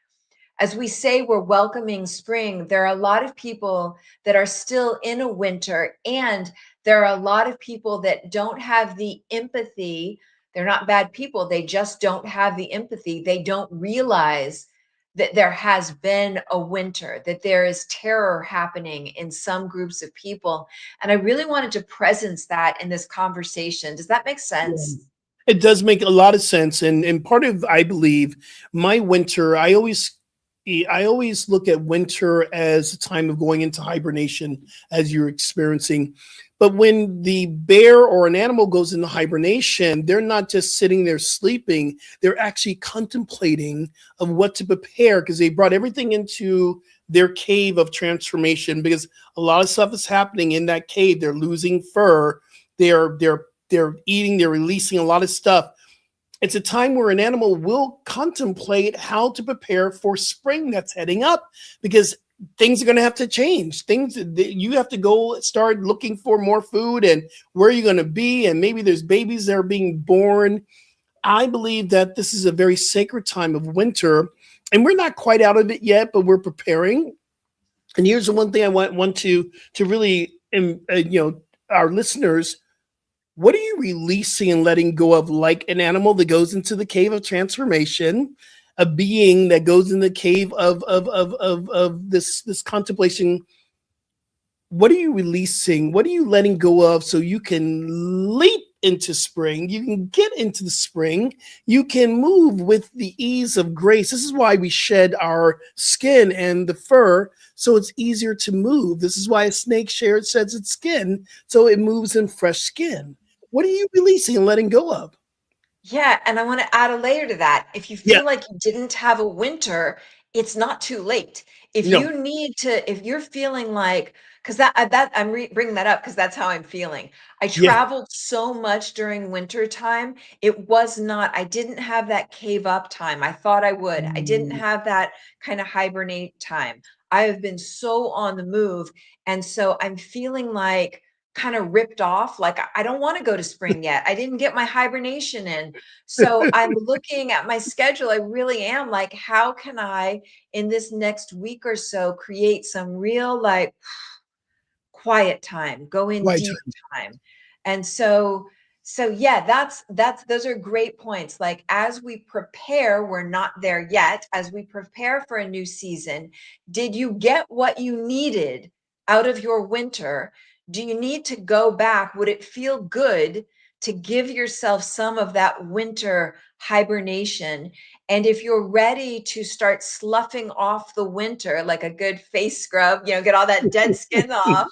As we say, we're welcoming spring. There are a lot of people that are still in a winter, and there are a lot of people that don't have the empathy. They're not bad people. They just don't have the empathy. They don't realize that there has been a winter, that there is terror happening in some groups of people. And I really wanted to presence that in this conversation. Does that make Yeah. sense? It does make a lot of sense. And part of, I believe, my winter, I always look at winter as a time of going into hibernation as you're experiencing. But when the bear or an animal goes into hibernation, they're not just sitting there sleeping, they're actually contemplating of what to prepare because they brought everything into their cave of transformation because a lot of stuff is happening in that cave. They're losing fur, they're eating, they're releasing a lot of stuff. It's a time where an animal will contemplate how to prepare for spring that's heading up because things are going to have to change. You have to go start looking for more food and where are you going to be? And maybe there's babies that are being born. I believe that this is a very sacred time of winter and we're not quite out of it yet, but we're preparing. And here's the one thing I want to really, our listeners, what are you releasing and letting go of, like an animal that goes into the cave of transformation, a being that goes in the cave of this contemplation? What are you releasing? What are you letting go of so you can leap into spring? You can get into the spring. You can move with the ease of grace. This is why we shed our skin and the fur so it's easier to move. This is why a snake sheds its skin so it moves in fresh skin. What are you releasing and letting go of? Yeah, and I want to add a layer to that. If you Yeah, feel like you didn't have a winter, it's not too late. no, If you're feeling like, because bringing that up because that's how I'm feeling. I yeah. traveled so much during winter time. I didn't have that cave up time. I thought I would. I didn't Mm. have that kind of hibernate time. I have been so on the move. And so I'm feeling like kind of ripped off. Like I don't want to go to spring yet. I didn't get my hibernation in. So I'm looking at my schedule. I really am like, how can I, in this next week or so, create some real like quiet time, go in Right. deep time. And so yeah, that's those are great points. Like as we prepare, we're not there yet. As we prepare for a new season, did you get what you needed out of your winter? Do you need to go back? Would it feel good to give yourself some of that winter hibernation? And if you're ready to start sloughing off the winter, like a good face scrub, get all that dead skin off,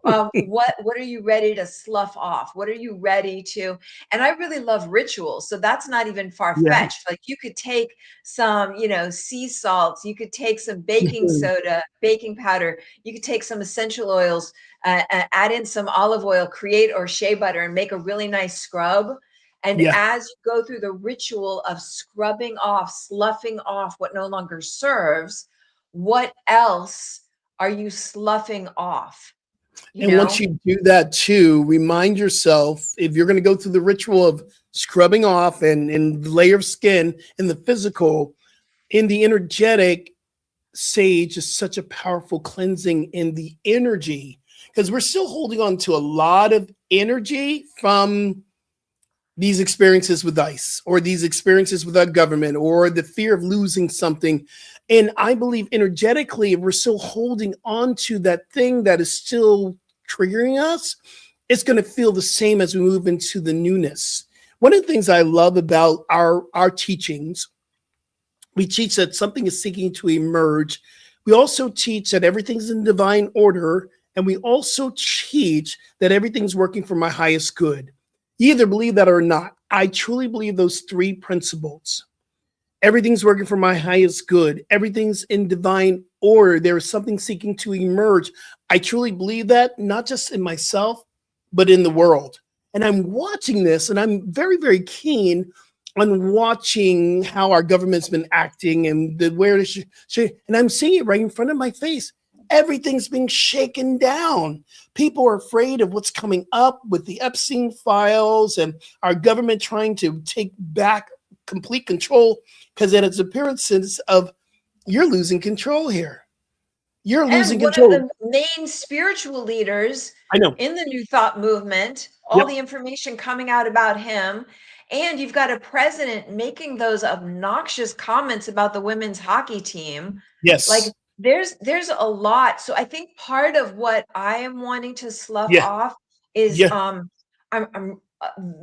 what are you ready to slough off? What are you ready to? And I really love rituals, so that's not even Yeah. far-fetched. Like you could take some, sea salts, you could take some baking Mhm. soda, baking powder, you could take some essential oils, add in some olive oil, create or shea butter, and make a really nice scrub. And Yeah. as you go through the ritual of scrubbing off, sloughing off what no longer serves, what else are you sloughing off? You And once know? you do that too, remind yourself if you're going to go through the ritual of scrubbing off and the layer of skin in the physical, in the energetic, sage is such a powerful cleansing in the energy because we're still holding on to a lot of energy from these experiences with ICE or these experiences with our government or the fear of losing something. And I believe energetically, if we're still holding on to that thing that is still triggering us, it's going to feel the same as we move into the newness. One of the things I love about our teachings, we teach that something is seeking to emerge. We also teach that everything's in divine order. And we also teach that everything's working for my highest good. You either believe that or not. I truly believe those three principles. Everything's working for my highest good. Everything's in divine order. There is something seeking to emerge. I truly believe that, not just in myself, but in the world. And I'm watching this and I'm very, very keen on watching how our government's been acting and where it should, and I'm seeing it right in front of my face. Everything's being shaken down. People are afraid of what's coming up with the Epstein files and our government trying to take back complete control because at its appearances of you're losing control here. You're losing And one of control. the main spiritual leaders I know. in the New Thought movement, all Yep. the information coming out about him. And you've got a president making those obnoxious comments about the women's hockey team. Like Yes. there's a lot. So I think part of what I am wanting to slough Yeah. off is Yeah. I'm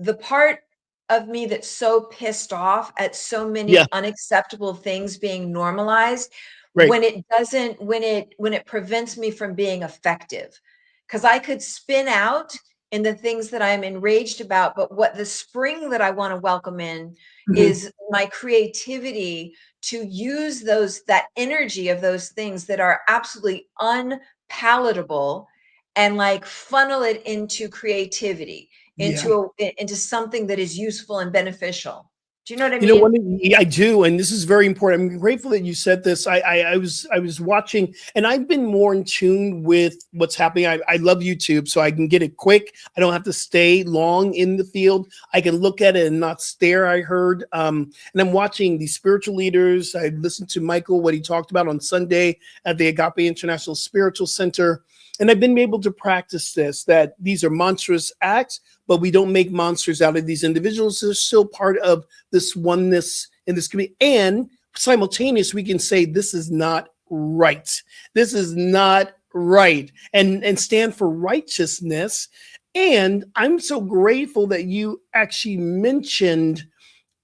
the part of me that's so pissed off at so Yeah. many unacceptable things being normalized Right. when it doesn't, when it prevents me from being effective. Because I could spin out in the things that I'm enraged about, but what the spring that I want to welcome in Mhm. is my creativity to use that energy of those things that are absolutely unpalatable, and like funnel it into creativity, Yeah. into something that is useful and beneficial. Do you know what I You know what? mean? I do, and this is very important. I'm grateful that you said this. I was watching, and I've been more in tune with what's happening. I love YouTube, so I can get it quick. I don't have to stay long in the field. I can look at it and not stare. I heard, and I'm watching these spiritual leaders. I listened to Michael, what he talked about on Sunday at the Agape International Spiritual Center. And I've been able to practice this, that these are monstrous acts, but we don't make monsters out of these individuals. They're still part of this oneness in this community. And simultaneously, we can say, this is not right. This is not right. And stand for righteousness. And I'm so grateful that you actually mentioned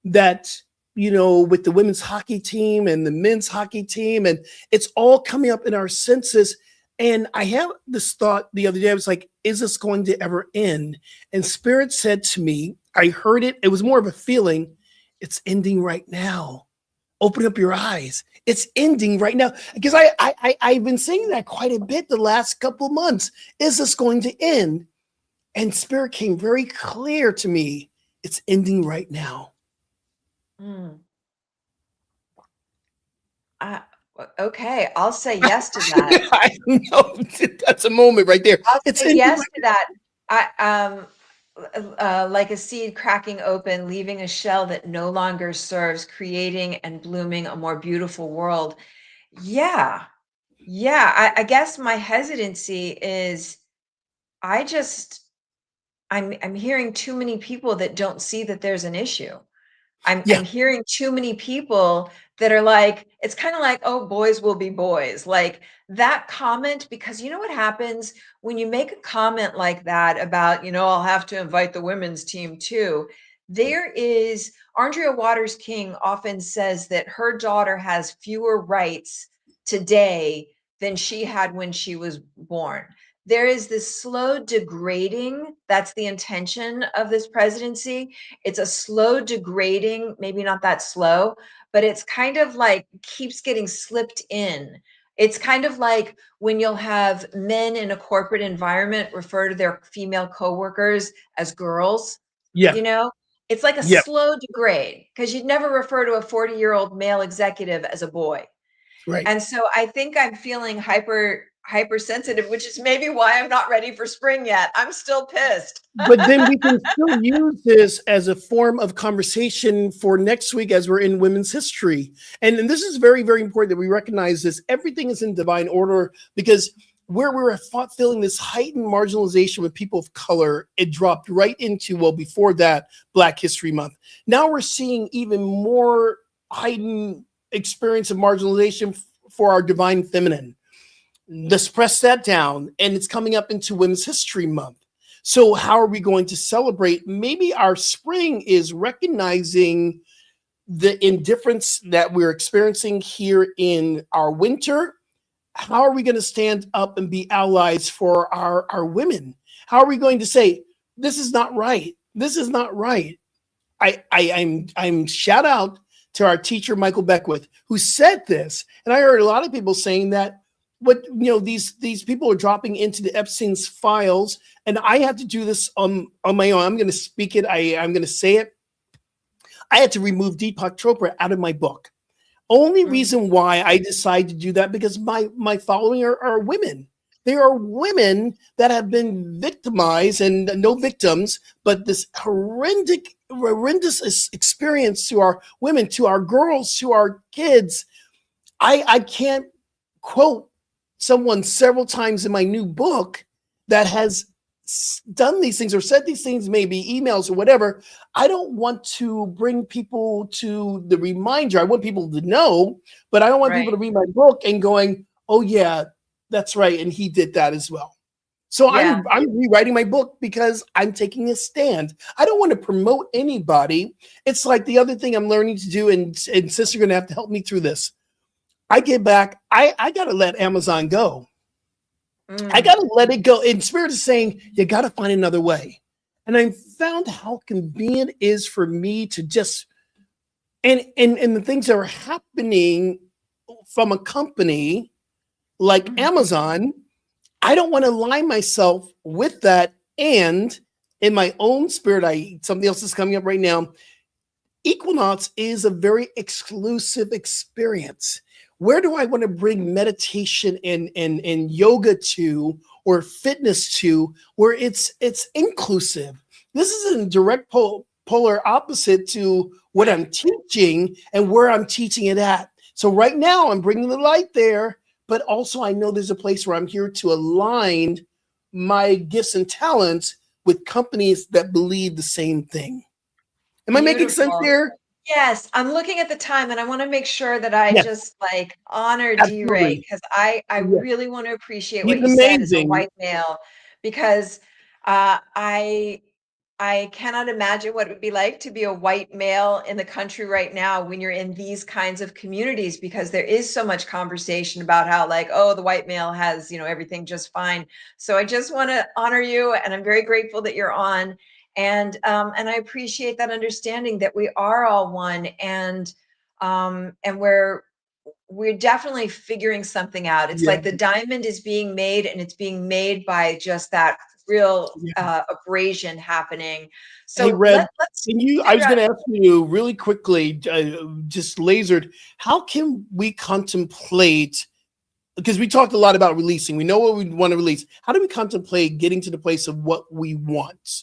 that, you know, with the women's hockey team and the men's hockey team, and it's all coming up in our senses. And I had this thought the other day. I was like, is this going to ever end? And Spirit said to me, I heard it. It was more of a feeling. It's ending right now. Open up your eyes. It's ending right now. Because I've been saying that quite a bit the last couple of months. Is this going to end? And Spirit came very clear to me. It's ending right now. Mm. Okay, I'll say yes to that. I know, that's a moment right there. I'll It's say ending yes right to that. Like a seed cracking open, leaving a shell that no longer serves, creating and blooming a more beautiful world. Yeah, yeah. I guess my hesitancy is I just I'm hearing too many people that don't see that there's an issue. Yeah, I'm hearing too many people that are like, it's kind of like, oh, boys will be boys. Like that comment, because you know what happens when you make a comment like that about, I'll have to invite the women's team too. There is Andrea Waters King often says that her daughter has fewer rights today than she had when she was born. There is this slow degrading. That's the intention of this presidency. It's a slow degrading, maybe not that slow, but it's kind of like keeps getting slipped in. It's kind of like when you'll have men in a corporate environment refer to their female coworkers as girls, yeah, you know? It's like a yeah, slow degrade because you'd never refer to a 40-year-old male executive as a boy. right. And so I think I'm feeling hypersensitive, which is maybe why I'm not ready for spring yet. I'm still pissed. But then we can still use this as a form of conversation for next week as we're in women's history. And this is very, very important that we recognize this. Everything is in divine order, because where we were feeling this heightened marginalization with people of color, it dropped right into, well, before that, Black History Month. Now we're seeing even more heightened experience of marginalization for our divine feminine. Let's press that down, and it's coming up into Women's History Month. So how are we going to celebrate? Maybe our spring is recognizing the indifference that we're experiencing here in our winter. How are we going to stand up and be allies for our women? How are we going to say, this is not right? This is not right. I'm shout out to our teacher, Michael Beckwith, who said this. And I heard a lot of people saying that these people are dropping into the Epstein's files, and I had to do this on my own. I'm going to speak it. I'm going to say it. I had to remove Deepak Chopra out of my book. Only reason why I decided to do that, because my following are women. They are women that have been victimized, and no victims, but this horrendous experience to our women, to our girls, to our kids. I can't quote someone several times in my new book that has done these things or said these things, maybe emails or whatever, I don't want to bring people to the reminder. I want people to know, but I don't want people Right. to read my book and going, oh yeah, that's right, and he did that as well. So Yeah. I'm rewriting my book because I'm taking a stand. I don't want to promote anybody. It's like the other thing I'm learning to do, and sis, you're going to have to help me through this. I get back, I got to let Amazon go. I got to let it go. And Spirit is saying, you got to find another way. And I found how convenient it is for me to just, and the things that are happening from a company like Amazon, I don't want to align myself with that. And in my own spirit, something else is coming up right now. Equinox is a very exclusive experience. Where do I want to bring meditation and yoga to, or fitness to, where it's inclusive? This is in direct polar opposite to what I'm teaching and where I'm teaching it at. So right now I'm bringing the light there, but also I know there's a place where I'm here to align my gifts and talents with companies that believe the same thing. Am I making sense Beautiful. here? Yes, I'm looking at the time and I want to make sure that I Yes, just like honor D-Ray, absolutely. because I Yes. really want to appreciate He's what you said as a amazing. white male, because I cannot imagine what it would be like to be a white male in the country right now when you're in these kinds of communities, because there is so much conversation about how like, oh, the white male has, everything just fine. So I just want to honor you, and I'm very grateful that you're on. And I appreciate that understanding that we are all one, and we're definitely figuring something out. It's Yeah. like the diamond is being made, and it's being made by just that real Yeah. abrasion happening. Hey, So Rev, let's can you? I figure was out. going to ask you really quickly, just lasered. How can we contemplate? Because we talked a lot about releasing. We know what we want to release. How do we contemplate getting to the place of what we want?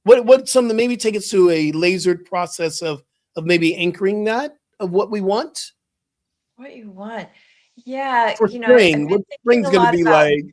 What something, maybe take us to a lasered process of maybe anchoring that of what we want What you want. Yeah, for I've spring. been What thinking spring's a going to lot be about like?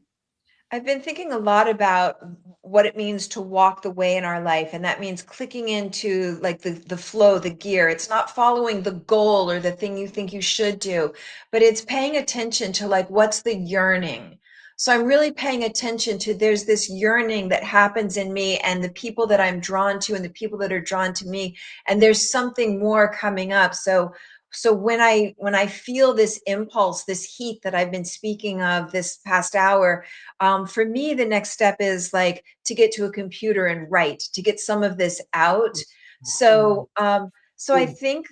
I've been thinking a lot about what it means to walk the way in our life. And that means clicking into like the flow, the gear. It's not following the goal or the thing you think you should do, but it's paying attention to like, what's the yearning? So I'm really paying attention to, there's this yearning that happens in me and the people that I'm drawn to and the people that are drawn to me. And there's something more coming up. So when I feel this impulse, this heat that I've been speaking of this past hour, for me, the next step is like to get to a computer and write, to get some of this out. So I think,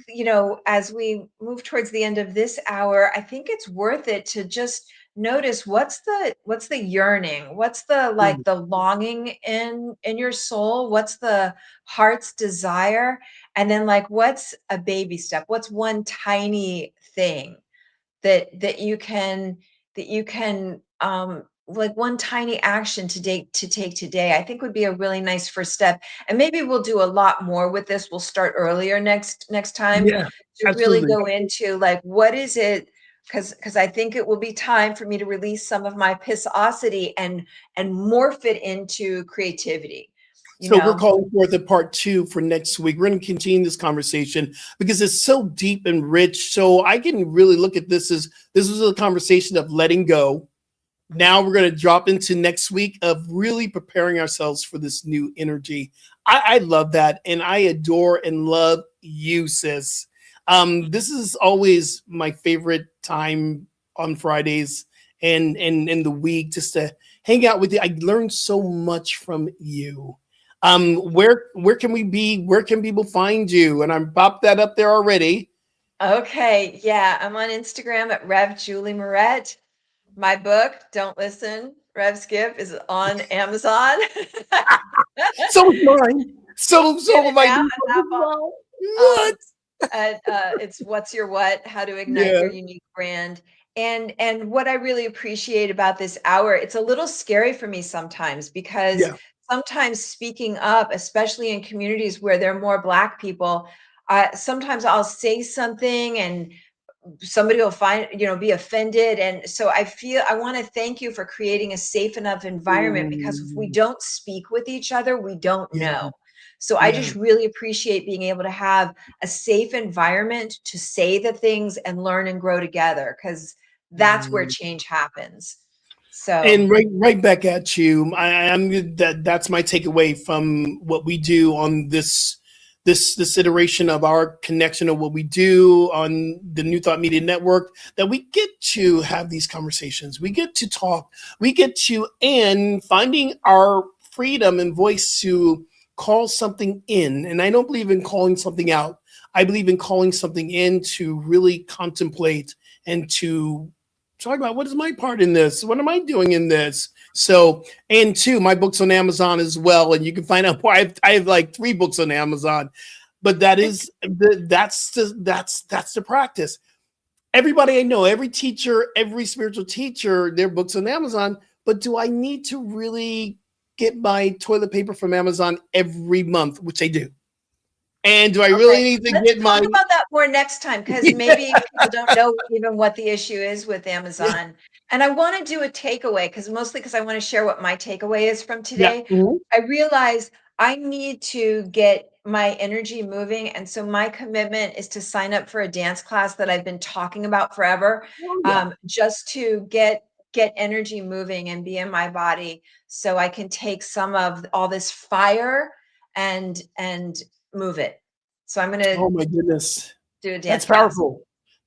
as we move towards the end of this hour, I think it's worth it to just notice what's the yearning, what's the like the longing in your soul, what's the heart's desire, and then like what's a baby step, what's one tiny thing that you can like one tiny action to take today, I think would be a really nice first step. And maybe we'll do a lot more with this. We'll start earlier next time Yeah, to really absolutely. go into like what is it, because I think it will be time for me to release some of my pissosity and morph it into creativity, you So we're know. calling forth a part 2 for next week. We're going to continue this conversation because it's so deep and rich. So I can really look at this as this was a conversation of letting go. Now we're going to drop into next week of really preparing ourselves for this new energy. I love that. And I adore and love you, sis. This is always my favorite time on Fridays and in the week, just to hang out with you. I learned so much from you. Where can we be? Where can people find you? And I'm popped that up there already. Okay, yeah, I'm on Instagram at Rev Julie Moret. My book, Don't Listen, Rev Skip, is on Amazon. So is mine. So Get am it my now new on book as Apple. well. Um, What? it's What's Your What? How to Ignite Yeah. Your Unique Brand. And what I really appreciate about this hour, it's a little scary for me sometimes, because Yeah. sometimes speaking up, especially in communities where there are more Black people, sometimes I'll say something somebody will be offended. And so I want to thank you for creating a safe enough environment, because if we don't speak with each other, we don't know. So I just really appreciate being able to have a safe environment to say the things and learn and grow together, because that's where change happens. So, and right back at you. That's my takeaway from what we do on this iteration of our connection of what we do on the New Thought Media Network, that we get to have these conversations, we get to talk, and finding our freedom and voice to call something in. And I don't believe in calling something out. I believe in calling something in to really contemplate and to talk about, what is my part in this? What am I doing in this? So, and two, my book's on Amazon as well. And you can find out why I have like 3 books on Amazon, but that's the practice. Everybody I know, every teacher, every spiritual teacher, their books on Amazon, but do I need to really get my toilet paper from Amazon every month, which I do? And do I really need to get my... Talk about that more next time, because maybe people don't know even what the issue is with Amazon. And I want to do a takeaway, because I want to share what my takeaway is from today. I realize I need to get my energy moving. And so my commitment is to sign up for a dance class that I've been talking about forever, just to get energy moving and be in my body, so I can take some of all this fire and move it. So I'm going to, oh my goodness, do a dance. That's powerful.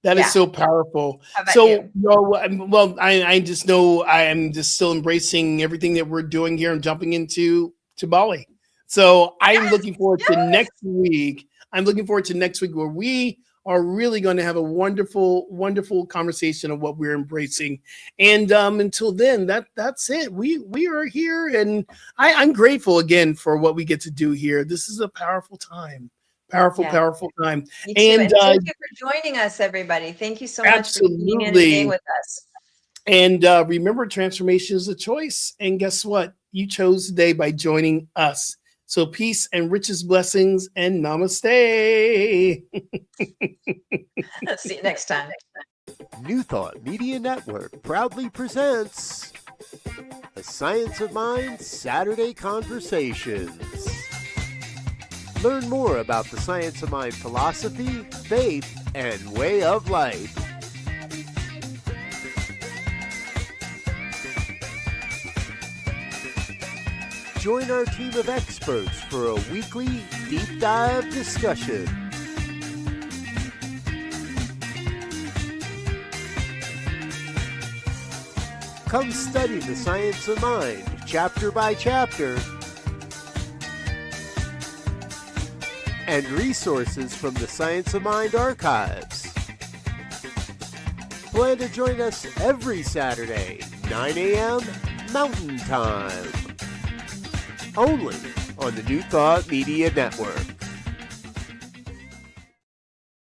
Class. That is so powerful. So, I just know I am just still embracing everything that we're doing here and jumping into Bali. So I'm looking forward to next week. I'm looking forward to next week, where we are really going to have a wonderful, wonderful conversation of what we're embracing. And until then, that's it. We are here, and I'm grateful again for what we get to do here. This is a powerful time. Powerful time. And thank you for joining us, everybody. Thank you so much for being in and being with us. And remember, transformation is a choice. And guess what? You chose today by joining us. So peace and richest blessings, and namaste. See you next time. New Thought Media Network proudly presents the Science of Mind Saturday Conversations. Learn more about the Science of Mind philosophy, faith, and way of life. Join our team of experts for a weekly deep dive discussion. Come study the science of mind, chapter by chapter, and resources from the Science of Mind archives. Plan to join us every Saturday, 9 a.m. Mountain Time. Only on the New Thought Media Network.